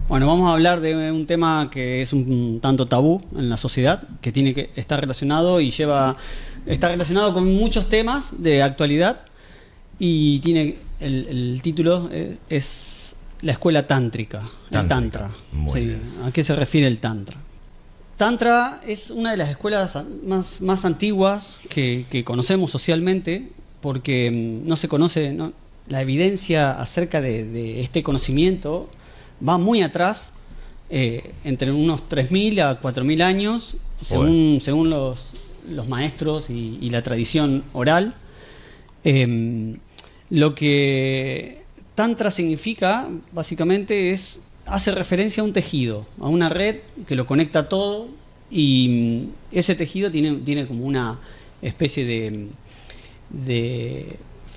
Bueno, vamos a hablar de un tema que es un tanto tabú en la sociedad, que tiene que estar relacionado y está relacionado con muchos temas de actualidad, y tiene el título es la escuela tántrica, el tantra. Sí, ¿a qué se refiere el tantra? Tantra es una de las escuelas más antiguas que conocemos socialmente, porque no se conoce, ¿no? La evidencia acerca de este conocimiento va muy atrás, entre unos 3.000 a 4.000 años, según los maestros y la tradición oral. Lo que Tantra significa, básicamente, hace referencia a un tejido, a una red que lo conecta todo, y ese tejido tiene como una especie de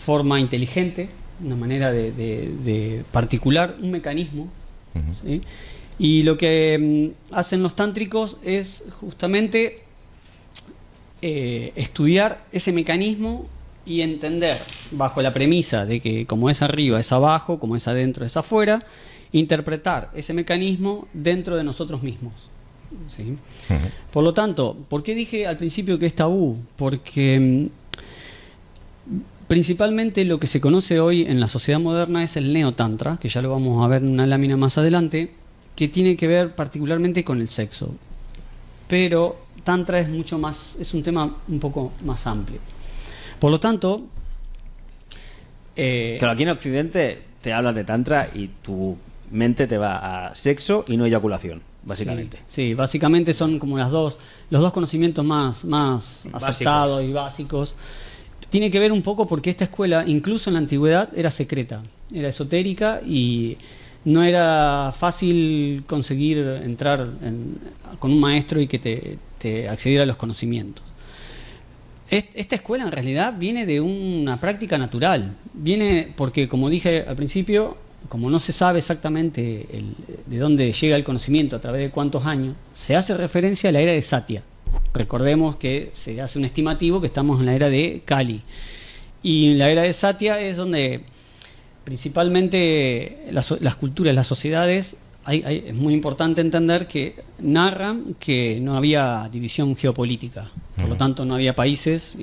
forma inteligente, una manera de particular, un mecanismo. ¿Sí? Y lo que hacen los tántricos es justamente estudiar ese mecanismo y entender, bajo la premisa de que como es arriba es abajo, como es adentro es afuera, interpretar ese mecanismo dentro de nosotros mismos. ¿Sí? Por lo tanto, ¿por qué dije al principio que es tabú? Porque principalmente lo que se conoce hoy en la sociedad moderna es el neotantra, que ya lo vamos a ver en una lámina más adelante, que tiene que ver particularmente con el sexo. Pero tantra es mucho más, es un tema un poco más amplio. Por lo tanto, claro, aquí en Occidente te hablas de tantra y tu mente te va a sexo y no eyaculación, básicamente. Sí, básicamente son como los dos conocimientos más aceptados y básicos. Tiene que ver un poco porque esta escuela, incluso en la antigüedad, era secreta, era esotérica, y no era fácil conseguir entrar con un maestro y que te accediera a los conocimientos. Esta escuela en realidad viene de una práctica natural, viene porque, como dije al principio, como no se sabe exactamente de dónde llega el conocimiento, a través de cuántos años, se hace referencia a la era de Satya. Recordemos que se hace un estimativo que estamos en la era de Kali. Y en la era de Satya es donde principalmente las culturas, las sociedades, es muy importante entender que narran que no había división geopolítica. Por lo tanto, no había países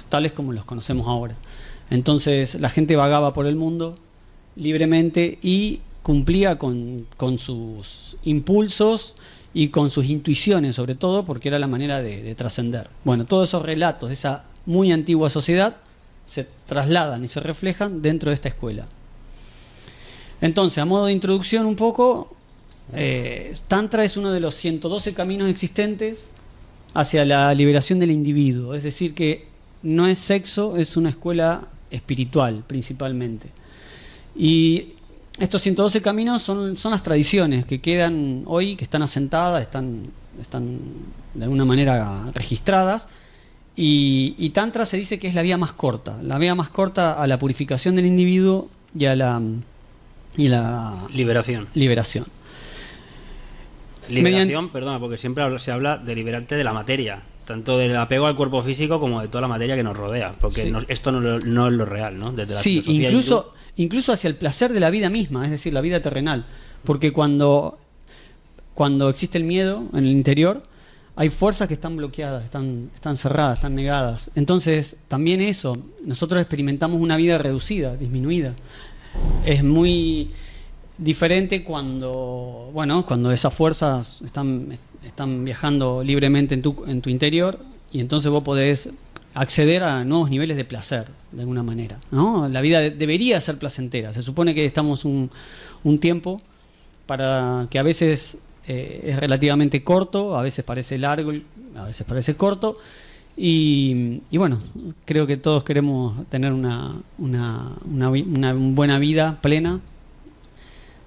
tales como los conocemos ahora. Entonces, la gente vagaba por el mundo libremente y cumplía con sus impulsos y con sus intuiciones, sobre todo, porque era la manera de trascender. Bueno, todos esos relatos de esa muy antigua sociedad se trasladan y se reflejan dentro de esta escuela. Entonces, a modo de introducción un poco, Tantra es uno de los 112 caminos existentes hacia la liberación del individuo. Es decir, que no es sexo, es una escuela espiritual principalmente. Y estos 112 caminos son las tradiciones que quedan hoy, que están asentadas, están de alguna manera registradas. Y Tantra se dice que es la vía más corta a la purificación del individuo y a la liberación. Liberación, perdona, porque siempre se habla de liberarte de la materia, tanto del apego al cuerpo físico como de toda la materia que nos rodea, porque sí. Esto no es lo real, ¿no? Desde la filosofía incluso hacia el placer de la vida misma, es decir, la vida terrenal, porque cuando existe el miedo en el interior, hay fuerzas que están bloqueadas, están cerradas, están negadas. Entonces, también eso, nosotros experimentamos una vida reducida, disminuida. Es muy diferente cuando esas fuerzas están viajando libremente en tu interior, y entonces vos podés acceder a nuevos niveles de placer, de alguna manera, ¿no? La vida debería ser placentera. Se supone que estamos un tiempo para que a veces es relativamente corto, a veces parece largo, a veces parece corto, y bueno, creo que todos queremos tener una buena vida plena.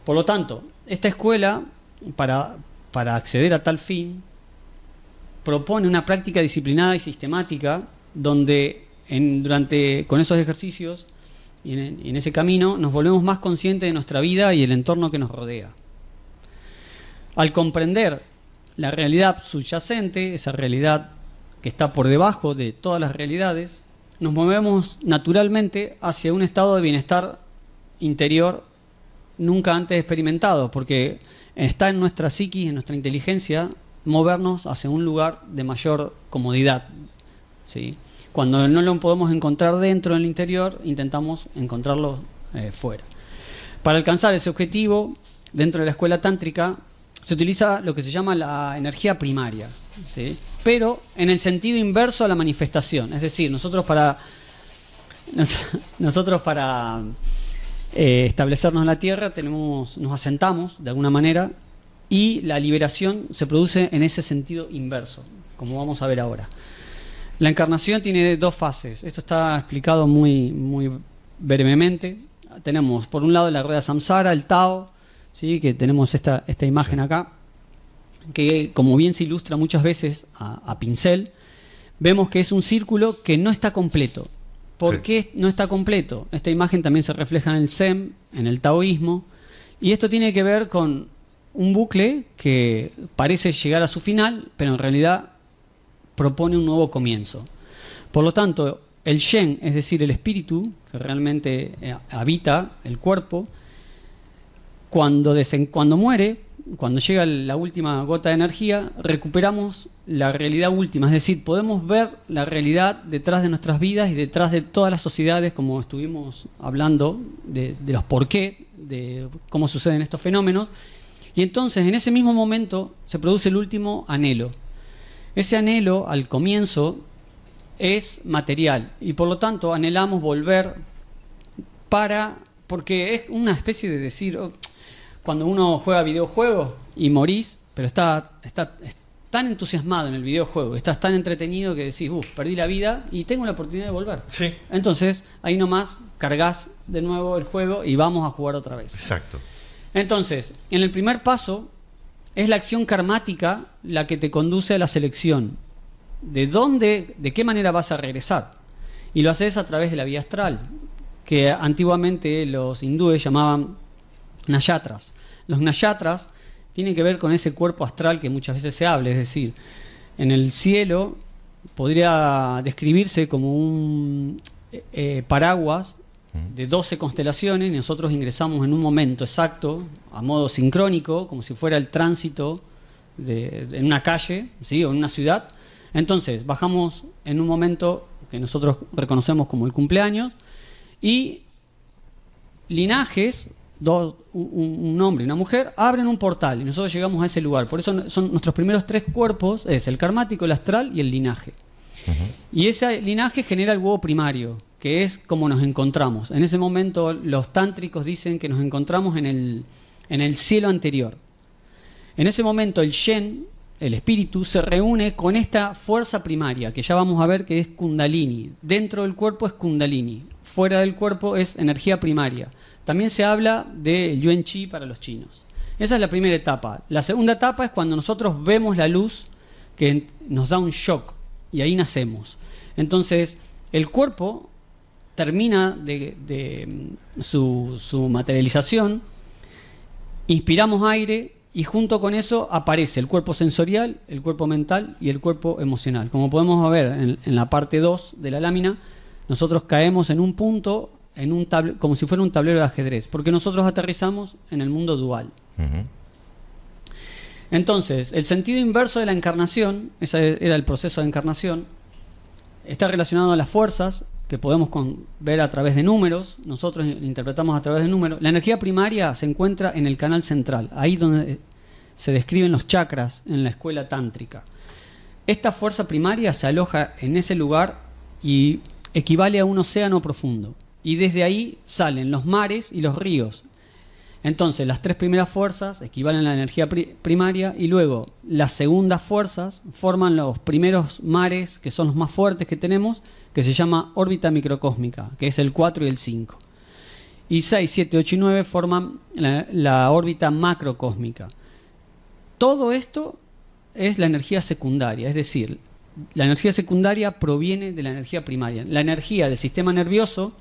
Por lo tanto, esta escuela, para acceder a tal fin, propone una práctica disciplinada y sistemática, donde con esos ejercicios y en ese camino nos volvemos más conscientes de nuestra vida y el entorno que nos rodea. Al comprender la realidad subyacente, esa realidad que está por debajo de todas las realidades, nos movemos naturalmente hacia un estado de bienestar interior nunca antes experimentado, porque está en nuestra psiquis, en nuestra inteligencia, movernos hacia un lugar de mayor comodidad, ¿sí? Cuando no lo podemos encontrar dentro, en el interior, intentamos encontrarlo fuera. Para alcanzar ese objetivo, dentro de la escuela tántrica, se utiliza lo que se llama la energía primaria, ¿sí? Pero en el sentido inverso a la manifestación. Es decir, nosotros para establecernos en la Tierra nos asentamos de alguna manera y la liberación se produce en ese sentido inverso, como vamos a ver ahora. La encarnación tiene dos fases. Esto está explicado muy, muy brevemente. Tenemos por un lado la rueda samsara, el Tao, ¿sí? Que tenemos esta imagen acá, que como bien se ilustra muchas veces a pincel, vemos que es un círculo que no está completo. ¿Por qué no está completo? Esta imagen también se refleja en el Zen, en el taoísmo, y esto tiene que ver con un bucle que parece llegar a su final, pero en realidad propone un nuevo comienzo. Por lo tanto, el Shen, es decir, el espíritu que realmente habita el cuerpo, cuando muere, cuando llega la última gota de energía, recuperamos la realidad última, es decir, podemos ver la realidad detrás de nuestras vidas y detrás de todas las sociedades, como estuvimos hablando de los por qué, de cómo suceden estos fenómenos, y entonces en ese mismo momento se produce el último anhelo. Ese anhelo al comienzo es material y por lo tanto anhelamos volver porque es una especie de decir, cuando uno juega videojuegos y morís, pero está tan entusiasmado en el videojuego, estás tan entretenido que decís, perdí la vida y tengo la oportunidad de volver. Sí. Entonces, ahí nomás cargas de nuevo el juego y vamos a jugar otra vez. Exacto. Entonces, en el primer paso, es la acción karmática la que te conduce a la selección. ¿De qué manera vas a regresar? Y lo haces a través de la vía astral, que antiguamente los hindúes llamaban nayatras. Los nayatras tienen que ver con ese cuerpo astral que muchas veces se habla, es decir, en el cielo podría describirse como un paraguas de 12 constelaciones, y nosotros ingresamos en un momento exacto, a modo sincrónico, como si fuera el tránsito en una calle, ¿sí? O en una ciudad. Entonces, bajamos en un momento que nosotros reconocemos como el cumpleaños, y linajes, un hombre y una mujer, abren un portal, y nosotros llegamos a ese lugar. Por eso son nuestros primeros tres cuerpos, es el karmático, el astral y el linaje. Y ese linaje genera el huevo primario, que es como nos encontramos. En ese momento los tántricos dicen que nos encontramos en el cielo anterior. En ese momento el Shen, el espíritu, se reúne con esta fuerza primaria, que ya vamos a ver que es Kundalini. Dentro del cuerpo es Kundalini, fuera del cuerpo es energía primaria. También se habla de Yuan Chi para los chinos. Esa es la primera etapa. La segunda etapa es cuando nosotros vemos la luz que nos da un shock, y ahí nacemos. Entonces, el cuerpo termina de su materialización, inspiramos aire, y junto con eso aparece el cuerpo sensorial, el cuerpo mental y el cuerpo emocional. Como podemos ver en la parte 2 de la lámina, nosotros caemos en un punto, como si fuera un tablero de ajedrez, porque nosotros aterrizamos en el mundo dual. Entonces, el sentido inverso de la encarnación, ese era el proceso de encarnación, está relacionado a las fuerzas que podemos ver a través de números. Nosotros interpretamos a través de números. La energía primaria se encuentra en el canal central, ahí donde se describen los chakras en la escuela tántrica. Esta fuerza primaria se aloja en ese lugar y equivale a un océano profundo, y desde ahí salen los mares y los ríos. Entonces, las tres primeras fuerzas equivalen a la energía primaria, y luego las segundas fuerzas forman los primeros mares, que son los más fuertes que tenemos, que se llama órbita microcósmica, que es el 4 y el 5. Y 6, 7, 8 y 9 forman la órbita macrocósmica. Todo esto es la energía secundaria, es decir, la energía secundaria proviene de la energía primaria. La energía del sistema nervioso...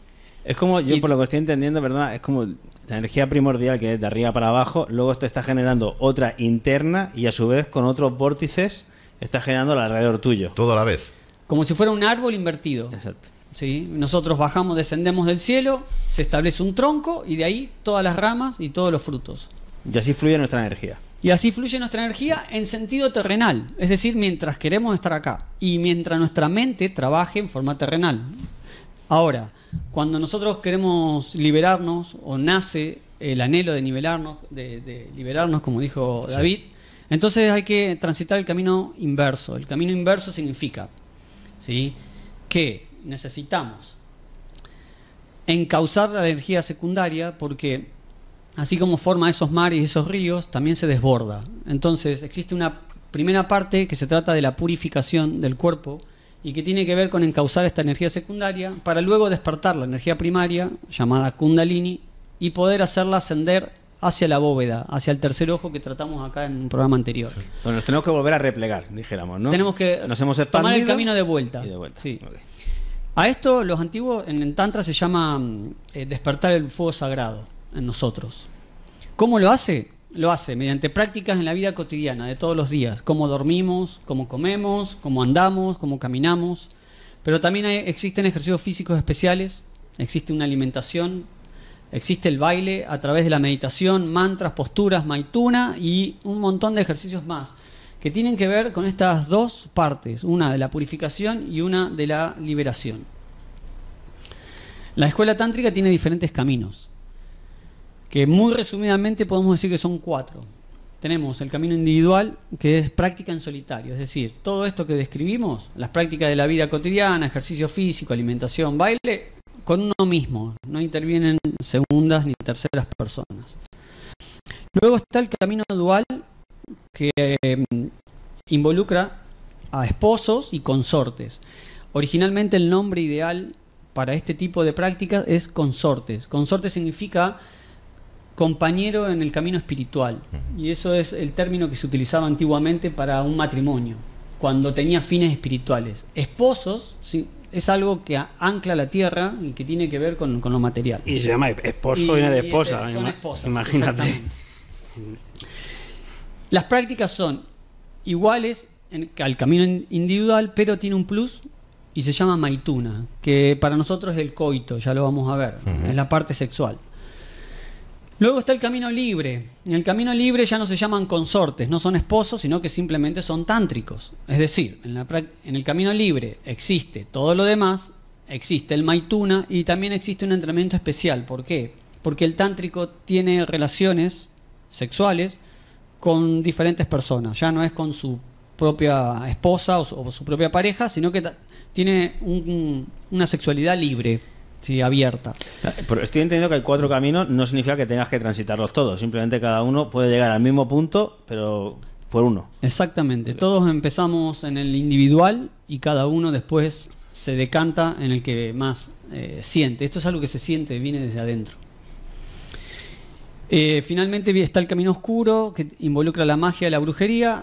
Es como, yo por lo que estoy entendiendo, ¿verdad? Es como la energía primordial, que es de arriba para abajo, luego te está generando otra interna, y a su vez con otros vórtices está generando alrededor tuyo. Todo a la vez. Como si fuera un árbol invertido. Exacto. ¿sí? Nosotros bajamos, descendemos del cielo, se establece un tronco y de ahí todas las ramas y todos los frutos. Y así fluye nuestra energía. Y así fluye nuestra energía en sentido terrenal, es decir, mientras queremos estar acá y mientras nuestra mente trabaje en forma terrenal. Ahora, cuando nosotros queremos liberarnos o nace el anhelo de nivelarnos, de liberarnos, como dijo David, entonces hay que transitar el camino inverso. El camino inverso significa, ¿sí?, que necesitamos encauzar la energía secundaria, porque así como forma esos mares y esos ríos, también se desborda. Entonces existe una primera parte que se trata de la purificación del cuerpo y que tiene que ver con encauzar esta energía secundaria para luego despertar la energía primaria, llamada Kundalini, y poder hacerla ascender hacia la bóveda, hacia el tercer ojo que tratamos acá en un programa anterior. Bueno, nos tenemos que volver a replegar, dijéramos, ¿no? Tenemos que nos hemos tomar el expandido camino de vuelta. y de vuelta. Sí. Okay. A esto los antiguos en el Tantra se llama despertar el fuego sagrado en nosotros. ¿Cómo lo hace? Lo hace mediante prácticas en la vida cotidiana de todos los días, cómo dormimos, cómo comemos, cómo andamos, cómo caminamos. Pero también existen ejercicios físicos especiales, existe una alimentación, existe el baile a través de la meditación, mantras, posturas, maituna y un montón de ejercicios más que tienen que ver con estas dos partes, una de la purificación y una de la liberación. La escuela tántrica tiene diferentes caminos, que muy resumidamente podemos decir que son 4. Tenemos el camino individual, que es práctica en solitario, es decir, todo esto que describimos, las prácticas de la vida cotidiana, ejercicio físico, alimentación, baile, con uno mismo, no intervienen segundas ni terceras personas. Luego está el camino dual, que involucra a esposos y consortes. Originalmente el nombre ideal para este tipo de prácticas es consortes. Consorte significa compañero en el camino espiritual, y eso es el término que se utilizaba antiguamente para un matrimonio, cuando tenía fines espirituales. Esposos, sí, es algo que ancla la tierra y que tiene que ver con lo material. Y se llama esposo, viene de esposa. Son esposas, imagínate. Las prácticas son iguales al camino individual, pero tiene un plus y se llama maituna, que para nosotros es el coito, ya lo vamos a ver, es la parte sexual. Luego está el camino libre. En el camino libre ya no se llaman consortes, no son esposos, sino que simplemente son tántricos. Es decir, en el camino libre existe todo lo demás, existe el maituna y también existe un entrenamiento especial. ¿Por qué? Porque el tántrico tiene relaciones sexuales con diferentes personas, ya no es con su propia esposa o su propia pareja, sino que tiene una sexualidad libre. Sí, abierta. Pero estoy entendiendo que hay 4 caminos, no significa que tengas que transitarlos todos, simplemente cada uno puede llegar al mismo punto, pero por uno. Exactamente, todos empezamos en el individual y cada uno después se decanta en el que más siente. Esto es algo que se siente, viene desde adentro. Finalmente está el camino oscuro, que involucra la magia y la brujería,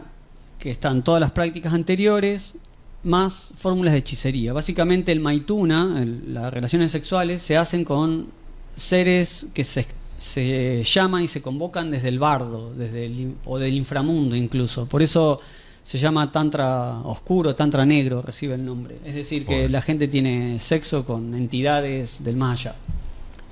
que están todas las prácticas anteriores, más fórmulas de hechicería. Básicamente el maituna, las relaciones sexuales, se hacen con seres que se llaman y se convocan desde el bardo, o del inframundo incluso. Por eso se llama tantra oscuro, tantra negro, recibe el nombre. Es decir, que la gente tiene sexo con entidades del más allá.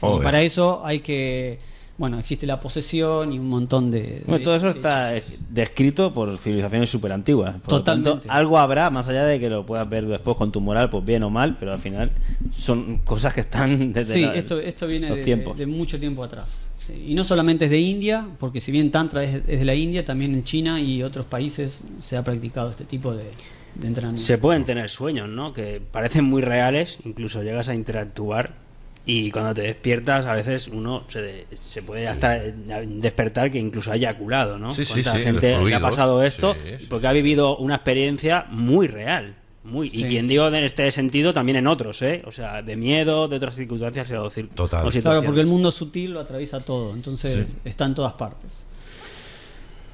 Y para eso hay que... Bueno, existe la posesión y un montón de... Bueno, todo eso está descrito por civilizaciones súper antiguas. Totalmente. Lo tanto, algo habrá, más allá de que lo puedas ver después con tu moral, pues bien o mal, pero al final son cosas que están desde esto viene los tiempos. De mucho tiempo atrás. Sí. Y no solamente es de India, porque si bien Tantra es de la India, también en China y otros países se ha practicado este tipo de entrenamiento. Se pueden tener sueños, ¿no? Que parecen muy reales, incluso llegas a interactuar. Y cuando te despiertas, a veces uno se puede hasta despertar que incluso haya eyaculado, ¿no? ¿Cuánta gente le ha pasado esto? Porque ha vivido una experiencia muy real. Y quien digo en este sentido, también en otros, ¿eh? O sea, de miedo, de otras circunstancias. Total. Claro, porque el mundo sutil lo atraviesa todo, entonces está en todas partes.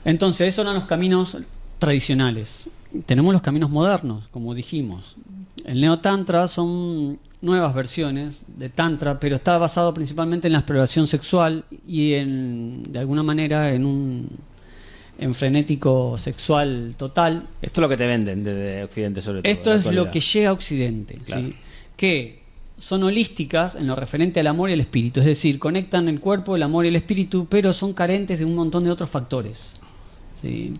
Entonces, esos son los caminos tradicionales. Tenemos los caminos modernos, como dijimos. El Neotantra son nuevas versiones de Tantra, pero está basado principalmente en la exploración sexual y de alguna manera en frenético sexual total. Esto es lo que te venden desde Occidente, sobre todo. Esto es lo que llega a Occidente, claro. ¿sí? Que son holísticas en lo referente al amor y el espíritu, es decir, conectan el cuerpo, el amor y el espíritu, pero son carentes de un montón de otros factores, ¿sí?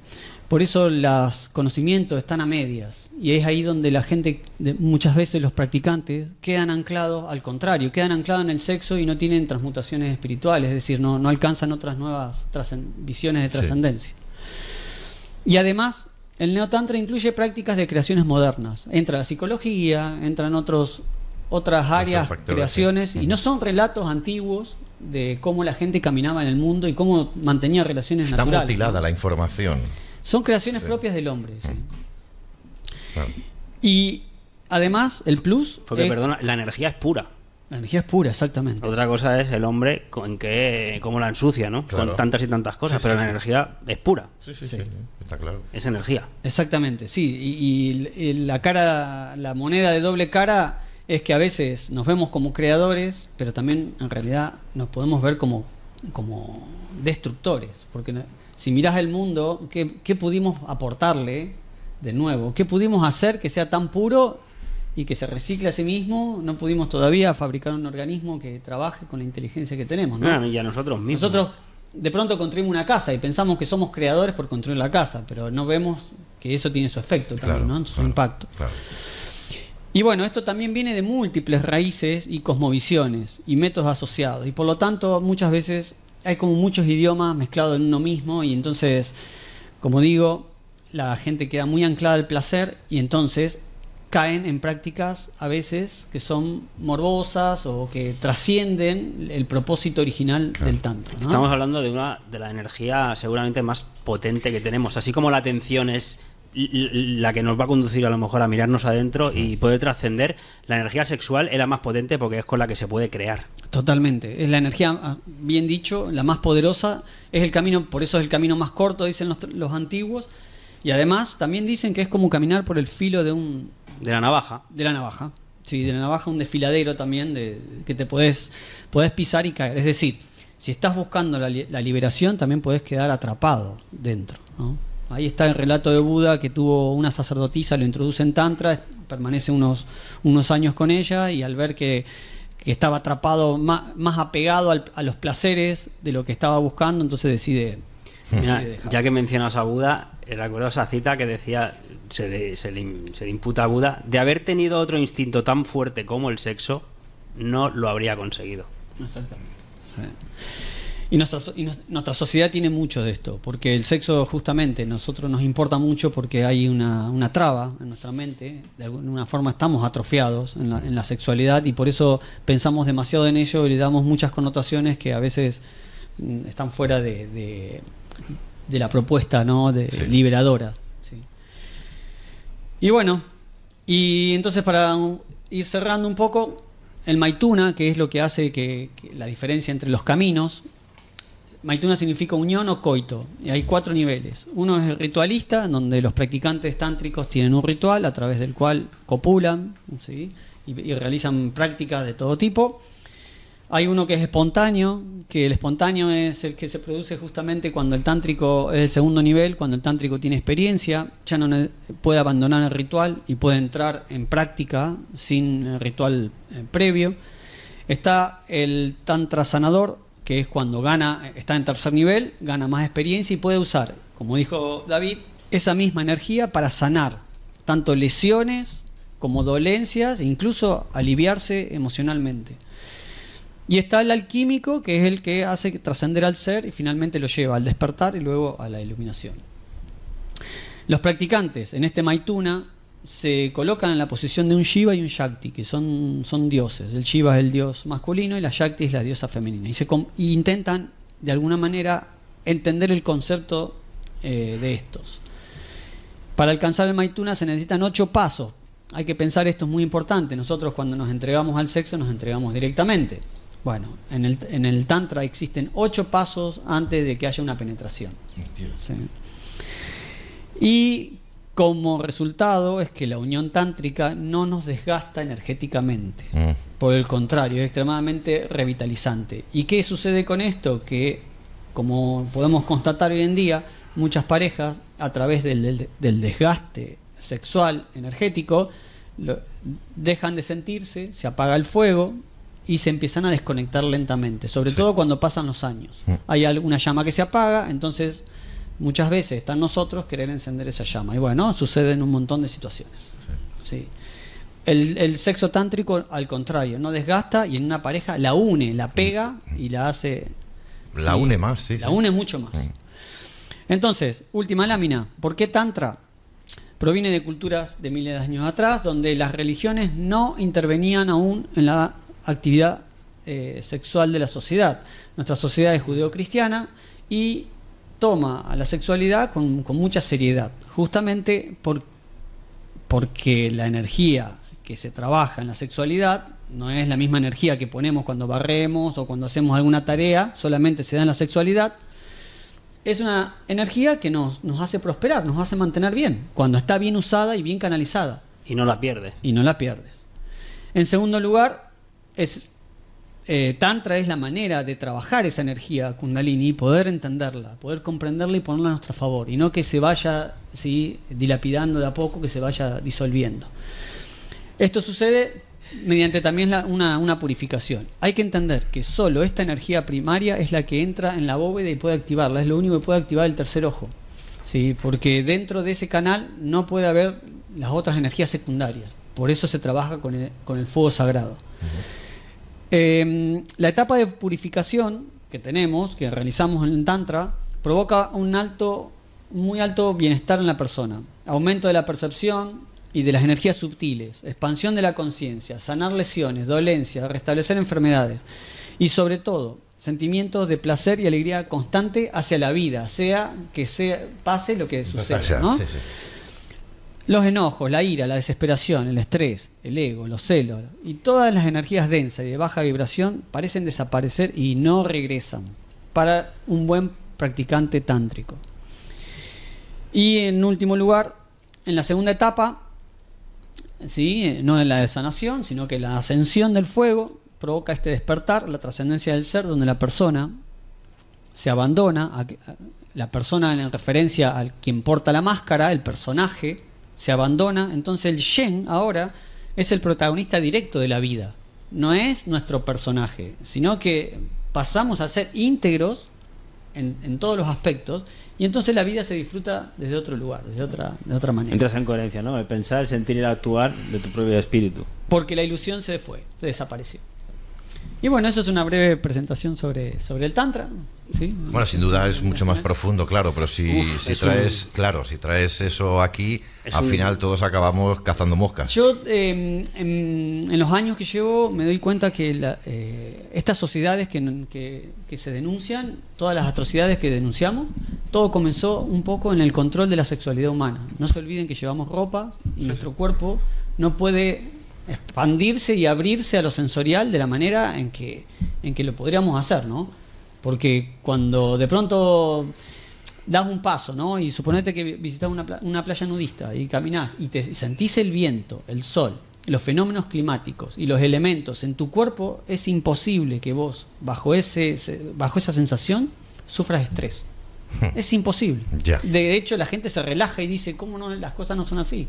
Por eso los conocimientos están a medias, y es ahí donde la gente, muchas veces los practicantes, quedan anclados al contrario, quedan anclados en el sexo y no tienen transmutaciones espirituales, es decir, no alcanzan otras nuevas visiones de trascendencia. Y además, el neotantra incluye prácticas de creaciones modernas. Entra la psicología, entran otras áreas, creaciones, y no son relatos antiguos de cómo la gente caminaba en el mundo y cómo mantenía relaciones naturales. Está mutilada la información. Son creaciones propias del hombre, sí. Claro. Y además, el plus... Porque, perdona, la energía es pura. La energía es pura, exactamente. Otra cosa es el hombre cómo la ensucia, ¿no? Claro. Con tantas y tantas cosas, pero la energía es pura. Sí, está claro. Es energía. Exactamente, sí. Y la moneda de doble cara es que a veces nos vemos como creadores, pero también en realidad nos podemos ver como destructores. Porque si mirás el mundo, ¿qué pudimos aportarle de nuevo? ¿Qué pudimos hacer que sea tan puro y que se recicle a sí mismo? No pudimos todavía fabricar un organismo que trabaje con la inteligencia que tenemos, ¿no? Y a nosotros mismos. Nosotros de pronto construimos una casa y pensamos que somos creadores por construir la casa, pero no vemos que eso tiene su efecto también, ¿no? Su impacto. Claro. Y bueno, esto también viene de múltiples raíces y cosmovisiones y métodos asociados, y por lo tanto muchas veces hay como muchos idiomas mezclados en uno mismo, y entonces, como digo, la gente queda muy anclada al placer y entonces caen en prácticas a veces que son morbosas o que trascienden el propósito original del tantra, ¿no? Estamos hablando de la energía seguramente más potente que tenemos, así como la atención es la que nos va a conducir a lo mejor a mirarnos adentro y poder trascender. La energía sexual es la más potente porque es con la que se puede crear. Totalmente, es la energía, bien dicho, la más poderosa, es el camino, por eso es el camino más corto, dicen los antiguos, y además también dicen que es como caminar por el filo de la navaja. De la navaja, sí, de la navaja, un desfiladero también, que te podés pisar y caer. Es decir, si estás buscando la liberación, también podés quedar atrapado dentro, ¿no? Ahí está el relato de Buda, que tuvo una sacerdotisa, lo introduce en Tantra, permanece unos años con ella, y al ver que estaba atrapado, más apegado a los placeres de lo que estaba buscando, entonces decide dejar. Ya que mencionas a Buda, recuerdo esa cita que decía, se le imputa a Buda, de haber tenido otro instinto tan fuerte como el sexo, no lo habría conseguido. Exactamente. Sí. Y nuestra sociedad tiene mucho de esto, porque el sexo justamente nosotros nos importa mucho porque hay una traba en nuestra mente, de alguna forma estamos atrofiados en la sexualidad, y por eso pensamos demasiado en ello y le damos muchas connotaciones que a veces están fuera de la propuesta, ¿no? Liberadora. ¿Sí? Y bueno, y entonces para ir cerrando un poco, el Maituna, que es lo que hace que la diferencia entre los caminos. Maituna significa unión o coito, y hay 4 niveles. Uno es el ritualista, donde los practicantes tántricos tienen un ritual a través del cual copulan, ¿sí? y realizan prácticas de todo tipo. Hay uno que es espontáneo, que el espontáneo es el que se produce justamente cuando el tántrico es el segundo nivel, cuando el tántrico tiene experiencia, ya no puede abandonar el ritual y puede entrar en práctica sin el ritual previo. Está el tantra sanador, que es cuando está en tercer nivel, gana más experiencia y puede usar, como dijo David, esa misma energía para sanar tanto lesiones como dolencias e incluso aliviarse emocionalmente. Y está el alquímico, que es el que hace trascender al ser y finalmente lo lleva al despertar y luego a la iluminación. Los practicantes en este Maituna se colocan en la posición de un Shiva y un Shakti, que son dioses. El Shiva es el dios masculino y la Shakti es la diosa femenina. Y intentan, de alguna manera, entender el concepto de estos. Para alcanzar el Maituna se necesitan 8 pasos. Hay que pensar, esto es muy importante. Nosotros cuando nos entregamos al sexo nos entregamos directamente. Bueno, en el Tantra existen 8 pasos antes de que haya una penetración. ¿Sí? Y como resultado es que la unión tántrica no nos desgasta energéticamente. Por el contrario, es extremadamente revitalizante. ¿Y qué sucede con esto? Que, como podemos constatar hoy en día, muchas parejas, a través del desgaste sexual, energético, dejan de sentirse, se apaga el fuego y se empiezan a desconectar lentamente, sobre todo cuando pasan los años. Hay alguna llama que se apaga, entonces muchas veces está en nosotros querer encender esa llama. Y bueno, sucede en un montón de situaciones. Sí. El sexo tántrico, al contrario, no desgasta y en una pareja la une, la pega y la hace... La une más, sí. La une mucho más. Entonces, última lámina. ¿Por qué tantra? Proviene de culturas de miles de años atrás, donde las religiones no intervenían aún en la actividad sexual de la sociedad. Nuestra sociedad es judeocristiana y toma a la sexualidad con mucha seriedad, justamente porque la energía que se trabaja en la sexualidad no es la misma energía que ponemos cuando barremos o cuando hacemos alguna tarea, solamente se da en la sexualidad. Es una energía que nos hace prosperar, nos hace mantener bien, cuando está bien usada y bien canalizada. Y no la pierdes. Y no la pierdes. En segundo lugar, Tantra es la manera de trabajar esa energía Kundalini y poder entenderla, poder comprenderla y ponerla a nuestro favor, y no que se vaya dilapidando de a poco, que se vaya disolviendo. Esto sucede mediante también una purificación. Hay que entender que solo esta energía primaria es la que entra en la bóveda y puede activarla, es lo único que puede activar el tercer ojo, ¿sí? Porque dentro de ese canal no puede haber las otras energías secundarias, por eso se trabaja con el fuego sagrado. La etapa de purificación que tenemos, que realizamos en Tantra, provoca un muy alto bienestar en la persona, aumento de la percepción y de las energías sutiles, expansión de la conciencia, sanar lesiones, dolencias, restablecer enfermedades y sobre todo sentimientos de placer y alegría constante hacia la vida, pase lo que suceda, ¿no? Sí, sí. Los enojos, la ira, la desesperación, el estrés, el ego, los celos y todas las energías densas y de baja vibración parecen desaparecer y no regresan para un buen practicante tántrico. Y en último lugar, en la segunda etapa, ¿sí? No en la de sanación, sino que la ascensión del fuego provoca este despertar, la trascendencia del ser, donde la persona se abandona, la persona en referencia al quien porta la máscara, el personaje, se abandona. Entonces el Shen ahora es el protagonista directo de la vida, no es nuestro personaje, sino que pasamos a ser íntegros en todos los aspectos, y entonces la vida se disfruta desde otro lugar, desde otra manera. Entras en coherencia, ¿no? El pensar, el sentir y el actuar de tu propio espíritu. Porque la ilusión se desapareció. Y bueno, eso es una breve presentación sobre el Tantra, ¿sí? Bueno, sin duda es mucho más profundo, claro, pero si traes eso aquí, al final todos acabamos cazando moscas. Yo, en los años que llevo, me doy cuenta que estas sociedades que se denuncian, todas las atrocidades que denunciamos, todo comenzó un poco en el control de la sexualidad humana. No se olviden que llevamos ropa y nuestro cuerpo no puede expandirse y abrirse a lo sensorial de la manera en que lo podríamos hacer, ¿no? Porque cuando de pronto das un paso, ¿no? Y suponete que visitas una playa nudista y caminás y te sentís el viento, el sol, los fenómenos climáticos y los elementos en tu cuerpo, es imposible que vos bajo esa sensación sufras estrés. Es imposible. Ya. De hecho, la gente se relaja y dice, ¿cómo no? Las cosas no son así.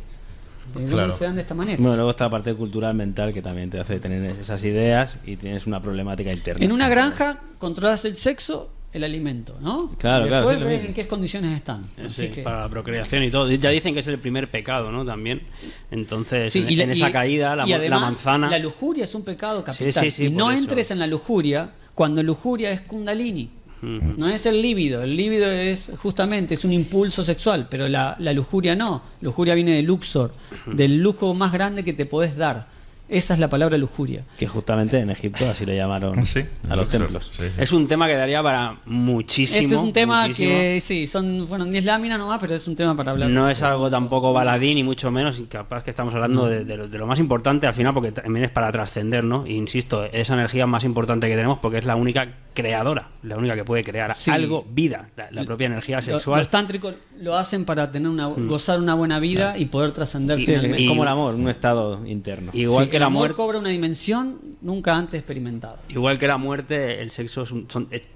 Claro. Se dan de esta manera. Bueno, luego está la parte cultural mental que también te hace tener esas ideas y tienes una problemática interna. En una granja controlas el sexo, el alimento, ¿no? Claro, y claro. después Sí, ves en qué condiciones están. Sí, Así que, para la procreación y todo. Ya dicen que es el primer pecado, ¿no? También. Entonces, sí, en esa caída, la además, manzana. La lujuria es un pecado capital. Sí, y no por eso. entres en la lujuria cuando lujuria es Kundalini. No es el líbido es justamente es un impulso sexual, pero la lujuria no. Lujuria viene de Luxor, del lujo más grande que te podés dar. Esa es la palabra lujuria. Que justamente en Egipto así le llamaron Sí, a los templos. Sí, sí. Es un tema que daría para muchísimo. Este es un tema muchísimo. que sí, fueron 10 láminas nomás, pero es un tema para hablar. No es algo tampoco baladí, ni mucho menos, y capaz que estamos hablando de lo más importante al final, porque también es para trascender, ¿no? E insisto, esa energía más importante que tenemos, porque es la única creadora, la única que puede crear algo, vida, la propia energía sexual. Los tántricos lo hacen para tener gozar una buena vida y poder trascender Sí, finalmente. es como el amor, un estado interno. Igual Sí, que la el amor muerte. cobra una dimensión nunca antes experimentado. Igual que la muerte, el sexo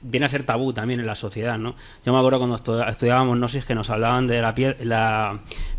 viene a ser tabú también en la sociedad, ¿no? Yo me acuerdo cuando estudiábamos Gnosis que nos hablaban de la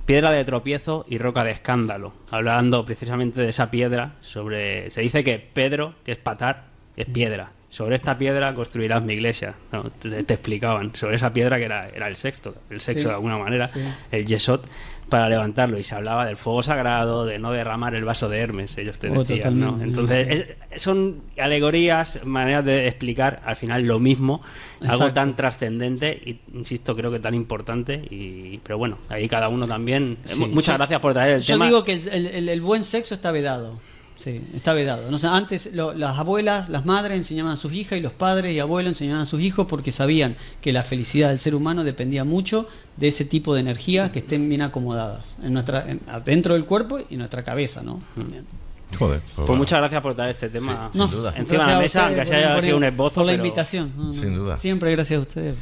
piedra de tropiezo y roca de escándalo, hablando precisamente de esa piedra. Se dice que Pedro, que es patar, es piedra. Sobre esta piedra construirás mi iglesia. No, te explicaban sobre esa piedra que era el sexo de alguna manera, el yesod, para levantarlo. Y se hablaba del fuego sagrado, de no derramar el vaso de Hermes, ellos te decían, ¿no? Entonces, son alegorías, maneras de explicar al final lo mismo, algo tan trascendente y, insisto, creo que tan importante. Pero bueno, ahí cada uno también. Muchas gracias por traer el tema. Yo digo que el buen sexo está vedado. Sí, está vedado. No sé, antes las abuelas, las madres enseñaban a sus hijas y los padres y abuelos enseñaban a sus hijos porque sabían que la felicidad del ser humano dependía mucho de ese tipo de energías que estén bien acomodadas dentro del cuerpo y nuestra cabeza, ¿no? Joder, pues muchas gracias por traer este tema sin duda. encima de la mesa, aunque haya sido un esbozo. Por la invitación. Sin duda. Siempre gracias a ustedes.